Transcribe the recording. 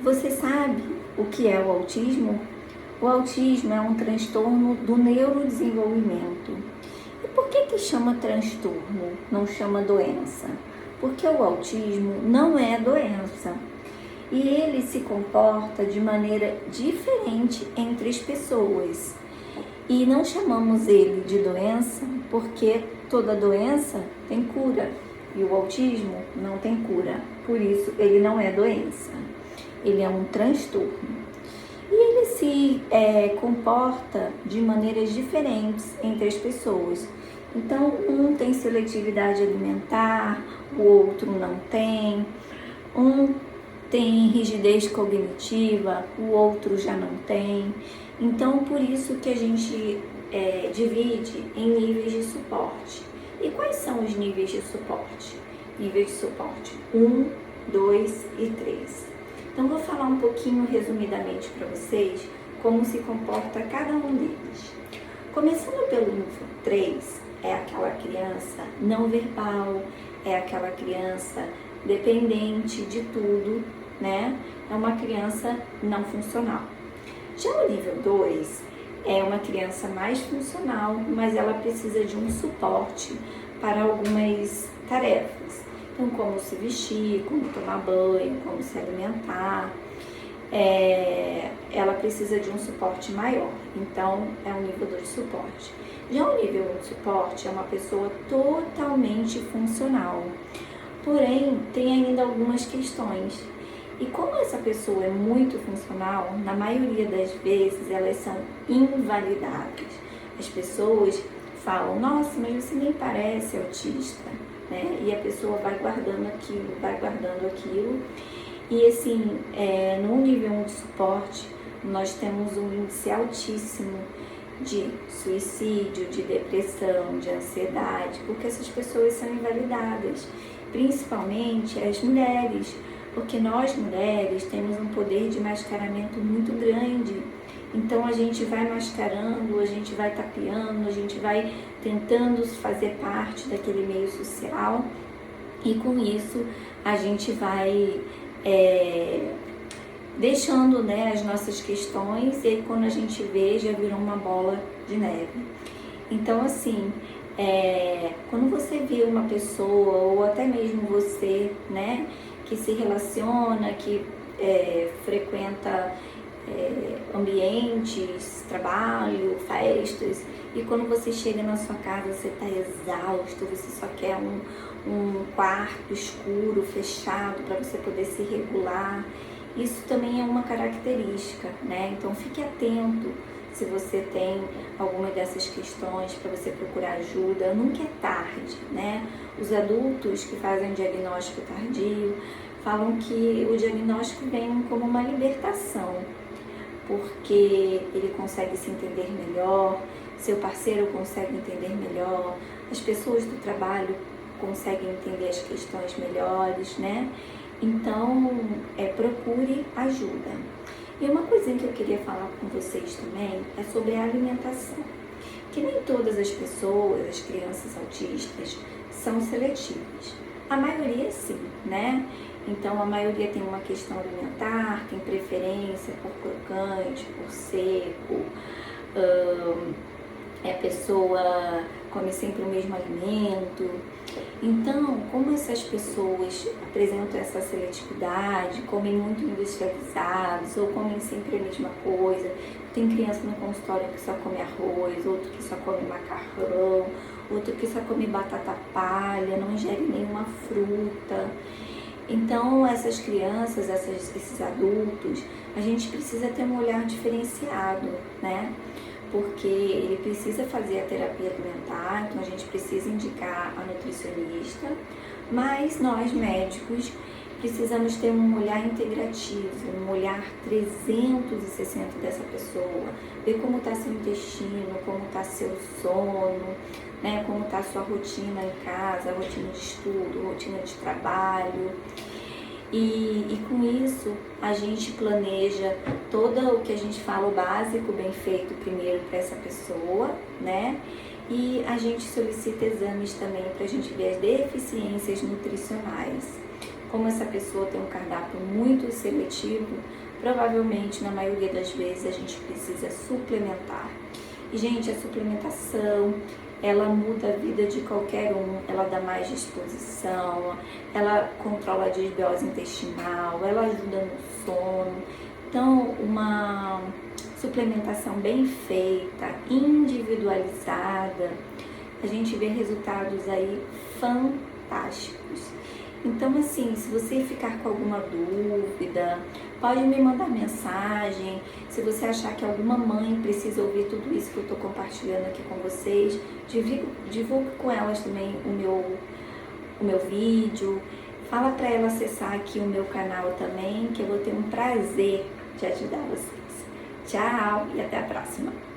Você sabe o que é o autismo? O autismo é um transtorno do neurodesenvolvimento. E por que chama transtorno, não chama doença? Porque o autismo não é doença e ele se comporta de maneira diferente entre as pessoas. E não chamamos ele de doença porque toda doença tem cura e o autismo não tem cura. Por isso ele não é doença, ele é um transtorno. E ele se comporta de maneiras diferentes entre as pessoas. Então, um tem seletividade alimentar, o outro não tem. Um tem rigidez cognitiva, o outro já não tem. Então, por isso que a gente divide em níveis de suporte. E quais são os níveis de suporte? Níveis de suporte 1, 2 e 3. Então, vou falar um pouquinho resumidamente para vocês como se comporta cada um deles. Começando pelo nível 3, é aquela criança não verbal, é aquela criança dependente de tudo, né? É uma criança não funcional. Já o nível 2 é uma criança mais funcional, mas ela precisa de um suporte para algumas tarefas. Então, como se vestir, como tomar banho, como se alimentar. Ela precisa de um suporte maior, então é um nível 2 de suporte. Já o nível 1 de suporte é uma pessoa totalmente funcional, porém tem ainda algumas questões. E como essa pessoa é muito funcional, na maioria das vezes elas são invalidadas. As pessoas falam, nossa, mas você nem parece autista, né? E a pessoa vai guardando aquilo. E assim, no nível 1 de suporte, nós temos um índice altíssimo de suicídio, de depressão, de ansiedade, porque essas pessoas são invalidadas, principalmente as mulheres, porque nós mulheres temos um poder de mascaramento muito grande. Então a gente vai mascarando, a gente vai tapeando, a gente vai tentando fazer parte daquele meio social e com isso a gente vai deixando, né, as nossas questões e aí quando a gente vê já virou uma bola de neve. Então assim, quando você vê uma pessoa ou até mesmo você, né, que se relaciona, que frequenta ambientes, trabalho, festas, e quando você chega na sua casa você está exausto, você só quer um quarto escuro, fechado, para você poder se regular. Isso também é uma característica, né? Então fique atento se você tem alguma dessas questões para você procurar ajuda. Nunca é tarde, né? Os adultos que fazem diagnóstico tardio falam que o diagnóstico vem como uma libertação, porque ele consegue se entender melhor, seu parceiro consegue entender melhor, as pessoas do trabalho conseguem entender as questões melhores, né? Então, procure ajuda. E uma coisinha que eu queria falar com vocês também é sobre a alimentação. Que nem todas as pessoas, as crianças autistas, são seletivas. A maioria sim, né? Então, a maioria tem uma questão alimentar, tem preferência por crocante, por seco, a pessoa come sempre o mesmo alimento. Então, como essas pessoas apresentam essa seletividade, comem muito industrializados ou comem sempre a mesma coisa, tem criança no consultório que só come arroz, outro que só come macarrão, outro que só come batata palha, não ingere nenhuma fruta. Então, essas crianças, esses adultos, a gente precisa ter um olhar diferenciado, né? Porque ele precisa fazer a terapia alimentar, então a gente precisa indicar a nutricionista, mas nós médicos precisamos ter um olhar integrativo, um olhar 360 dessa pessoa, ver como está seu intestino, como está seu sono, né, como está sua rotina em casa, rotina de estudo, rotina de trabalho. E com isso a gente planeja todo o que a gente fala, o básico bem feito primeiro para essa pessoa, né? E a gente solicita exames também para a gente ver as deficiências nutricionais. como essa pessoa tem um cardápio muito seletivo, provavelmente na maioria das vezes a gente precisa suplementar. E gente, a suplementação, ela muda a vida de qualquer um, ela dá mais disposição, ela controla a desbiose intestinal, ela ajuda no sono. Então, uma suplementação bem feita, individualizada, a gente vê resultados aí fantásticos. Então, assim, se você ficar com alguma dúvida, pode me mandar mensagem. Se você achar que alguma mãe precisa ouvir tudo isso que eu estou compartilhando aqui com vocês, divulgue com elas também o meu vídeo. Fala para ela acessar aqui o meu canal também, que eu vou ter um prazer de ajudar vocês. Tchau e até a próxima!